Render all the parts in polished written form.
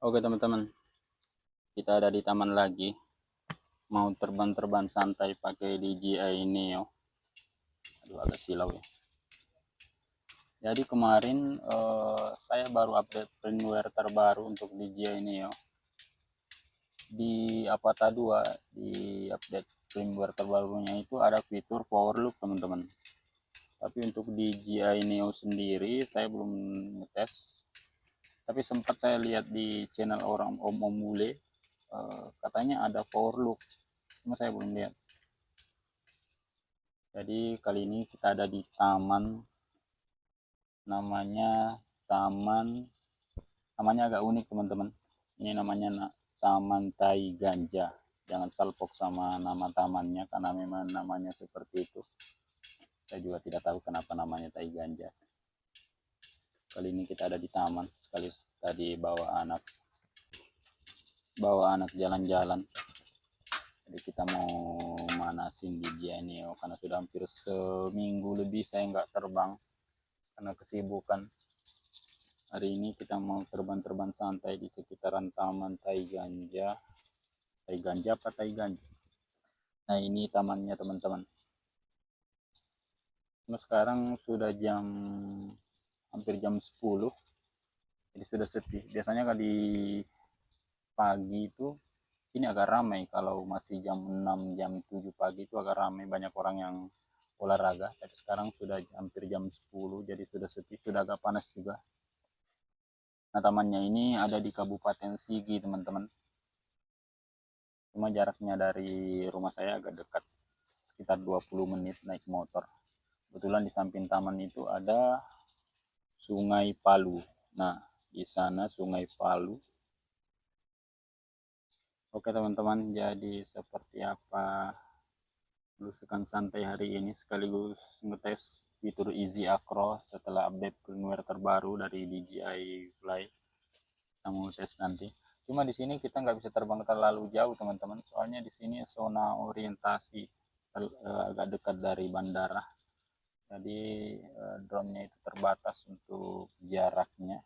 Oke teman-teman, kita ada di taman lagi. Mau terbang-terbang santai pakai DJI Neo. Aduh, agak silau ya. Jadi kemarin saya baru update firmware terbaru untuk DJI Neo. Di Avata 2, di update firmware terbarunya itu ada fitur power loop teman-teman. Tapi untuk DJI Neo sendiri saya belum ngetes. Tapi sempat saya lihat di channel orang Om Mule, katanya ada power loop, cuma saya belum lihat. Jadi kali ini kita ada di taman, namanya agak unik teman-teman. Ini namanya Taman Tai Ganja. Jangan salpok sama nama tamannya karena memang namanya seperti itu. Saya juga tidak tahu kenapa namanya Tai Ganja. Kali ini kita ada di taman, sekali tadi bawa anak jalan-jalan. Jadi kita mau manasin di Neo karena sudah hampir seminggu lebih saya nggak terbang karena kesibukan. Hari ini kita mau terbang-terbang santai di sekitaran Taman Tai Ganja. Tai Ganja apa Tai Ganja? Nah, ini tamannya teman-teman. Nah, sekarang sudah hampir jam 10. Jadi sudah sepi. Biasanya kalau di pagi itu ini agak ramai. Kalau masih jam 6, jam 7 pagi itu agak ramai, banyak orang yang olahraga. Tapi sekarang sudah hampir jam 10, jadi sudah sepi, sudah agak panas juga. Nah, tamannya ini ada di Kabupaten Sigi teman-teman. Cuma jaraknya dari rumah saya agak dekat, sekitar 20 menit naik motor. Kebetulan di samping taman itu ada Sungai Palu. Nah, di sana Sungai Palu. Oke teman-teman, jadi seperti apa belusukan santai hari ini, sekaligus ngetes fitur Easy Acro setelah update firmware terbaru dari DJI Fly. Kita mau tes nanti. Cuma di sini kita nggak bisa terbang terlalu jauh teman-teman, soalnya di sini zona orientasi agak dekat dari bandara. Jadi drone-nya itu terbatas untuk jaraknya.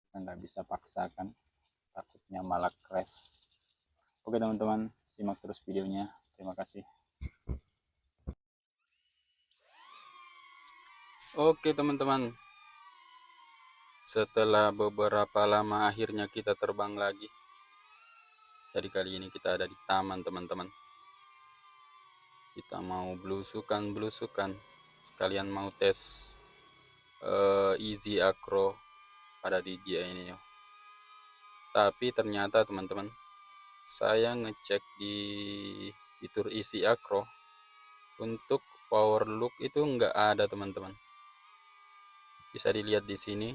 Kita nggak bisa paksakan, takutnya malah crash. Oke teman-teman, simak terus videonya. Terima kasih. Oke teman-teman, setelah beberapa lama akhirnya kita terbang lagi. Jadi kali ini kita ada di taman teman-teman. Kita mau belusukan, sekalian mau tes Easy Acro pada DJI ini ya. Tapi ternyata teman-teman, saya ngecek di fitur Easy Acro untuk power look itu nggak ada teman-teman. Bisa dilihat di sini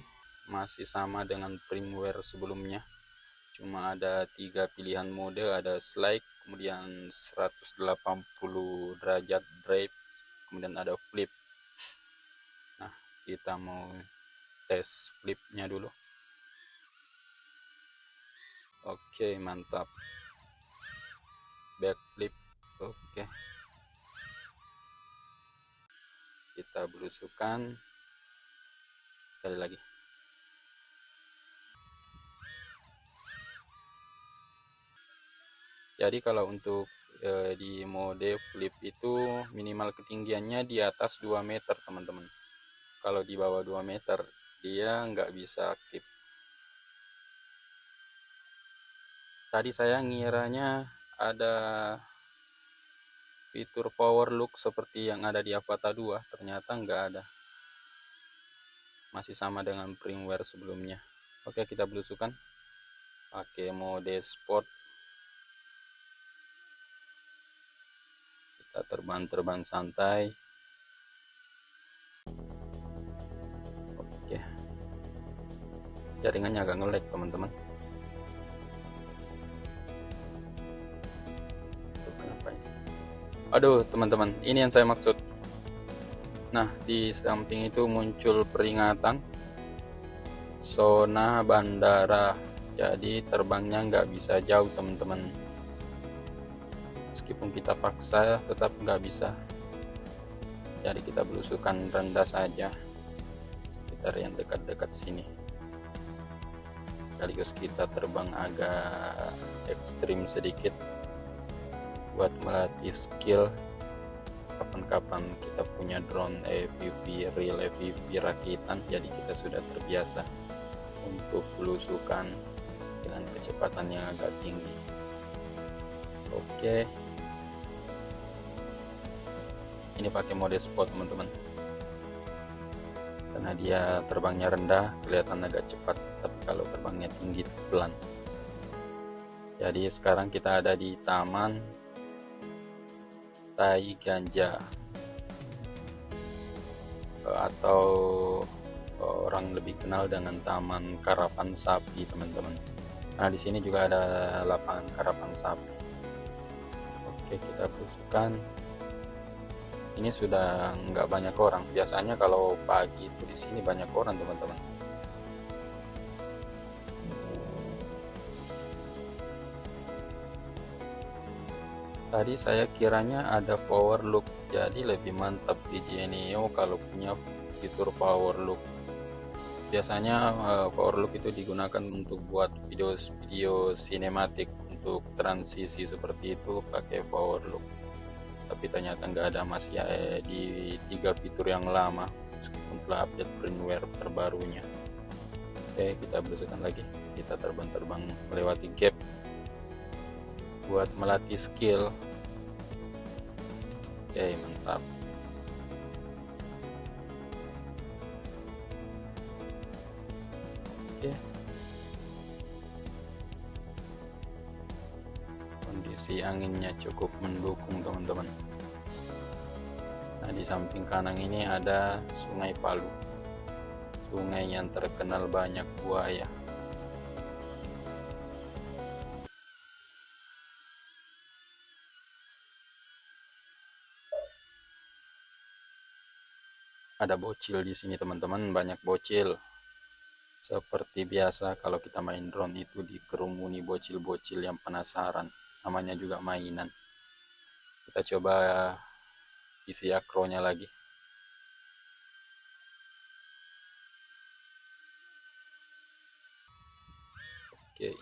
masih sama dengan firmware sebelumnya. Cuma ada 3 pilihan mode, ada slide, kemudian 180 derajat drive, kemudian ada flip. Nah, kita mau tes flipnya dulu. Oke, mantap. Backflip. Oke. Kita belusukan sekali lagi. Jadi kalau untuk di mode flip itu minimal ketinggiannya di atas 2 meter teman-teman. Kalau di bawah 2 meter dia nggak bisa aktif. Tadi saya ngiranya ada fitur power look seperti yang ada di Avata 2, ternyata nggak ada. Masih sama dengan firmware sebelumnya. Oke, kita belusukan pakai mode sport. Kita terbang santai. Oke, jaringannya agak nge-lag teman-teman. Aduh teman-teman, ini yang saya maksud. Nah, di samping itu muncul peringatan zona bandara, jadi terbangnya nggak bisa jauh teman-teman. Meskipun kita paksa tetap nggak bisa. Jadi kita belusukan rendah saja, sekitar yang dekat-dekat sini. sekaligus kita terbang agak ekstrim sedikit buat melatih skill kapan-kapan kita punya drone FPV, real FPV rakitan, jadi kita sudah terbiasa untuk belusukan dengan kecepatan yang agak tinggi. Oke, ini pakai mode sport teman-teman, karena dia terbangnya rendah kelihatan agak cepat, tapi kalau terbangnya tinggi pelan. Jadi sekarang kita ada di Taman Tai Ganja, atau orang lebih kenal dengan Taman Karapan Sapi teman-teman. Nah di sini juga ada lapangan karapan sapi. Oke, kita belusukan. Ini sudah nggak banyak orang. Biasanya kalau pagi itu di sini banyak orang teman-teman. Tadi saya kiranya ada power look, jadi lebih mantap di Genio kalau punya fitur power look. Biasanya power look itu digunakan untuk buat video sinematik, untuk transisi seperti itu pakai power look. Tapi ternyata nggak ada, masih di 3 fitur yang lama meskipun telah update firmware terbarunya. Oke, kita belusukan lagi. Kita terbang-terbang melewati gap buat melatih skill. Oke, mantap. Oke, kondisi anginnya cukup mendukung teman-teman. Nah di samping kanan ini ada Sungai Palu, sungai yang terkenal banyak buaya. Ada bocil di sini teman-teman, banyak bocil. Seperti biasa kalau kita main drone itu dikerumuni bocil-bocil yang penasaran, namanya juga mainan. Kita coba isi akronya lagi. Oke.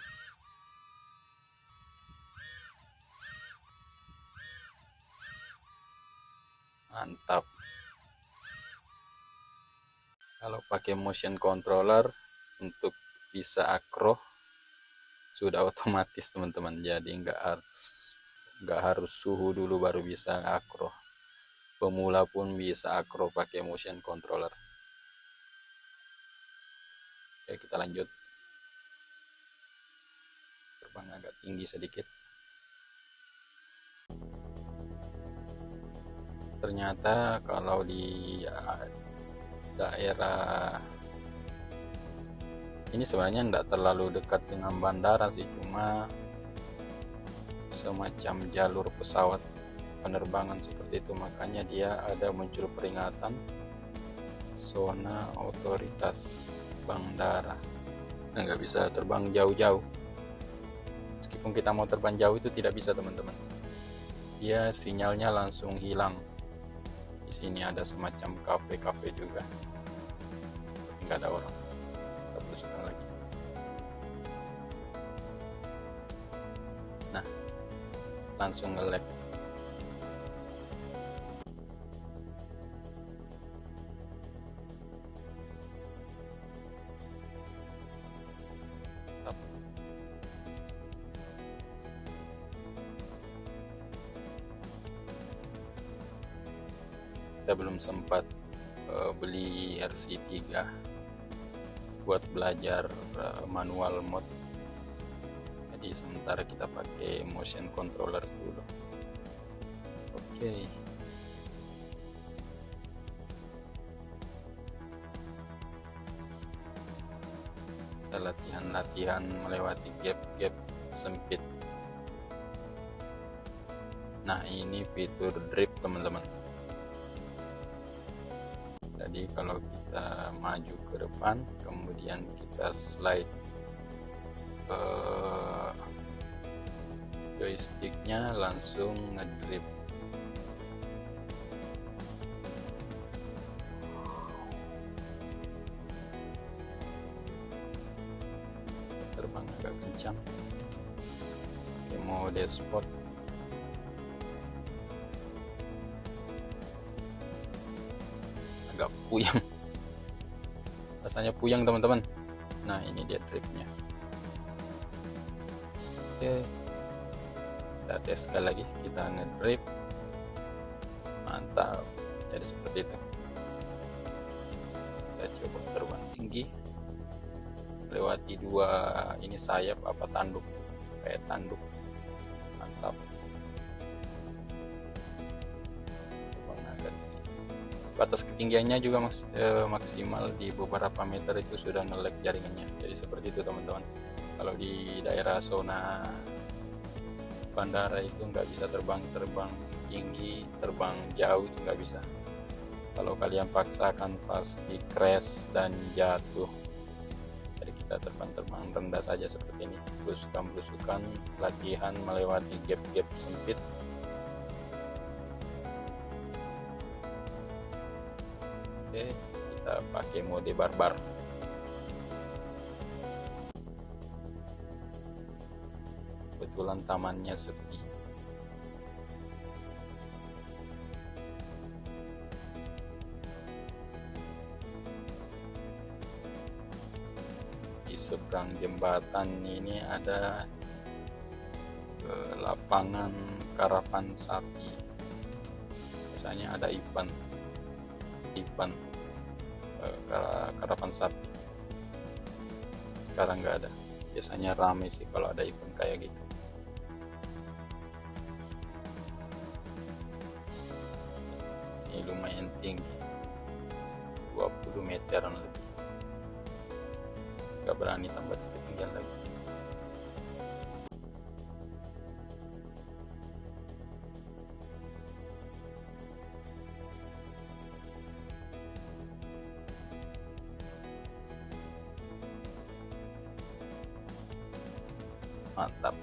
Mantap. Kalau pakai motion controller untuk bisa akro sudah otomatis teman-teman, jadi nggak harus suhu dulu baru bisa akro. Pemula pun bisa akro pakai motion controller. Oke, kita lanjut. Terbang agak tinggi sedikit. Ternyata kalau di daerah ini sebenarnya tidak terlalu dekat dengan bandara sih, cuma semacam jalur pesawat penerbangan seperti itu, makanya dia ada muncul peringatan zona otoritas bandara. Nah, nggak bisa terbang jauh-jauh. Meskipun kita mau terbang jauh itu tidak bisa teman-teman, dia sinyalnya langsung hilang. Di sini ada semacam kafe-kafe juga, tapi nggak ada orang. Kita belusukan lagi. Nah, langsung nge-lag. Kita belum sempat beli RC3 buat belajar manual mode, jadi sementara kita pakai motion controller dulu. Oke. Kita latihan melewati gap-gap sempit. Nah ini fitur drift teman-teman. Jadi kalau kita maju ke depan, kemudian kita slide joysticknya langsung ngedrift. terbang agak kencang. Oke, mode sport. Agak puyeng, rasanya puyeng teman-teman. Nah, ini dia driftnya. Oke, kita tes sekali lagi, kita ngedrift. Mantap, jadi seperti itu. Kita coba terbang tinggi, lewati dua ini sayap apa tanduk, kayak tanduk. Mantap. Terbang agak tinggi. Batas ketinggiannya juga maksimal di beberapa meter itu sudah nge-lag jaringannya. Jadi seperti itu teman-teman. Kalau di daerah zona bandara itu nggak bisa terbang tinggi, terbang jauh itu nggak bisa. Kalau kalian paksakan pasti crash dan jatuh. Jadi kita terbang rendah saja seperti ini, belusukan latihan melewati gap-gap sempit. Oke, kita pakai mode barbar. Kebetulan tamannya sepi. Di seberang jembatan ini ada lapangan karapan sapi. Biasanya ada event karapan sapi. Sekarang nggak ada. Biasanya rame sih kalau ada event kayak gitu. Ini lumayan tinggi, 20 meteran lebih. Gak berani tambah ketinggian lagi. Mantap.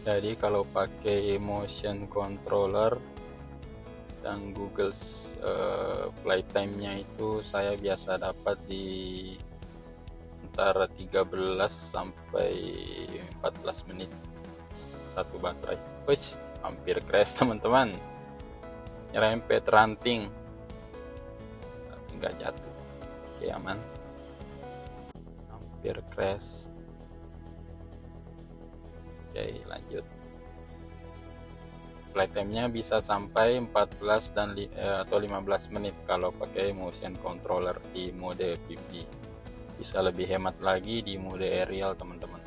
Jadi kalau pakai motion controller dan Google flight time-nya itu saya biasa dapat di antara 13 sampai 14 menit satu baterai. Wih, hampir crash teman-teman. Nyerempet ranting. Tapi nggak jatuh. Oke, aman. Hampir crash. Oke, lanjut. Flight time-nya bisa sampai 14 dan atau 15 menit kalau pakai motion controller di mode PP. Bisa lebih hemat lagi di mode aerial teman-teman.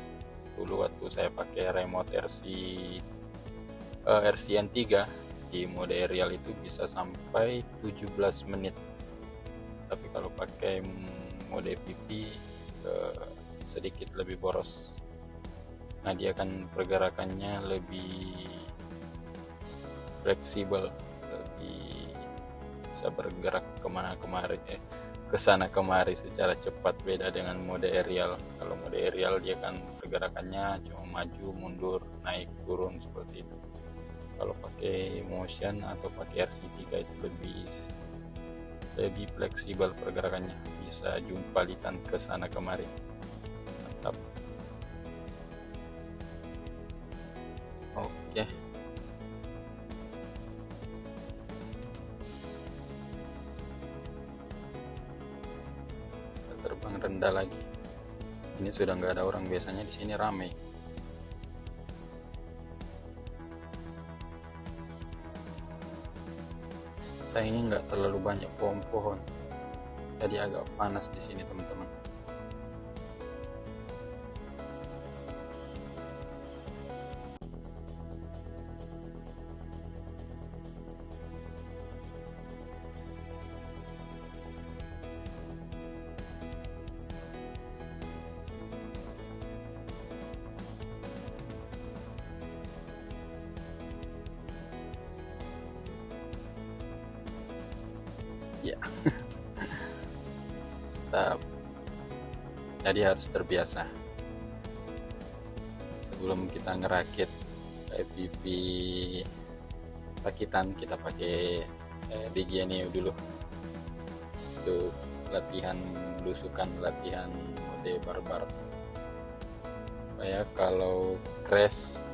Dulu waktu saya pakai remote RCN3 di mode aerial itu bisa sampai 17 menit. Tapi kalau pakai mode PP sedikit lebih boros. Nah, dia kan pergerakannya lebih fleksibel, lebih bisa bergerak kesana kemari secara cepat, beda dengan mode aerial. Kalau mode aerial dia kan pergerakannya cuma maju mundur naik turun seperti itu. Kalau pakai motion atau pakai RC3 itu lebih fleksibel pergerakannya, bisa jumpalitan kesana kemari. Mantap. Oke. Kita terbang rendah lagi. Ini sudah nggak ada orang, biasanya di sini ramai. Sayangnya nggak terlalu banyak pohon-pohon, jadi agak panas di sini teman-teman. Ya. Jadi harus terbiasa. Sebelum kita ngerakit FPV rakitan, kita pakai BGNU dulu untuk latihan belusukan, latihan mode barbar, supaya kalau crash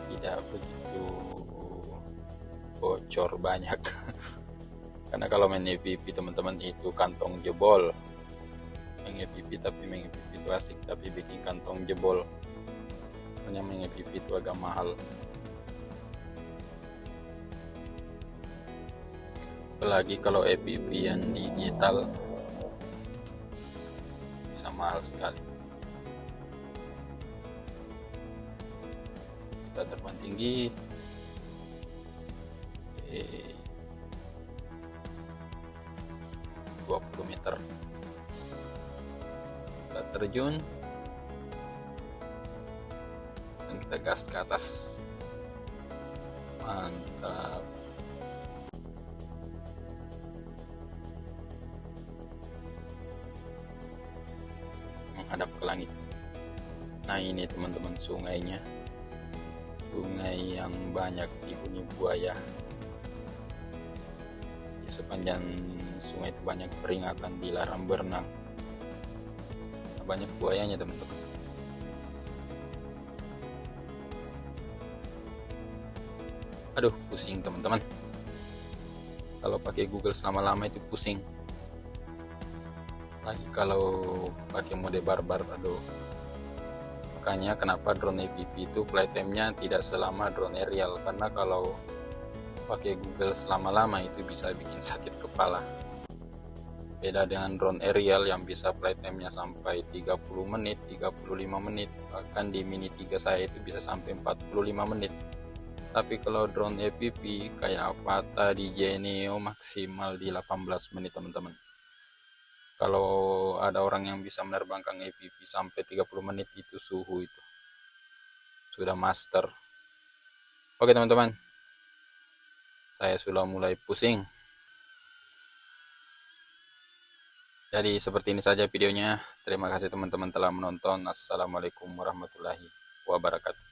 tidak begitu bocor banyak. Karena kalau main EVP teman-teman itu kantong jebol. Main EVP itu asik, tapi bikin kantong jebol. Soalnya main EVP itu agak mahal. Apalagi kalau EVP yang digital bisa mahal sekali. Kita terbang tinggi, 20 meter, kita terjun dan kita gas ke atas. Mantap. Menghadap ke langit. Nah, ini teman-teman sungainya, sungai yang banyak dihuni buaya. Di sepanjang sungai itu banyak peringatan dilarang berenang. Nah, banyak buayanya teman-teman. Aduh, pusing teman-teman. Kalau pakai Google selama-lama itu pusing. Lagi kalau pakai mode barbar, aduh. Makanya kenapa drone EVP itu playtime-nya tidak selama drone aerial, karena kalau pakai Google selama-lama itu bisa bikin sakit kepala. Beda dengan drone aerial yang bisa playtime-nya sampai 30 menit, 35 menit, bahkan di Mini 3 saya itu bisa sampai 45 menit. Tapi kalau drone EVP kayak Avata di Genio maksimal di 18 menit teman-teman. Kalau ada orang yang bisa menerbangkan EVP sampai 30 menit itu suhu itu sudah master. Oke teman-teman, saya sudah mulai pusing. Jadi seperti ini saja videonya. Terima kasih teman-teman telah menonton. Assalamualaikum warahmatullahi wabarakatuh.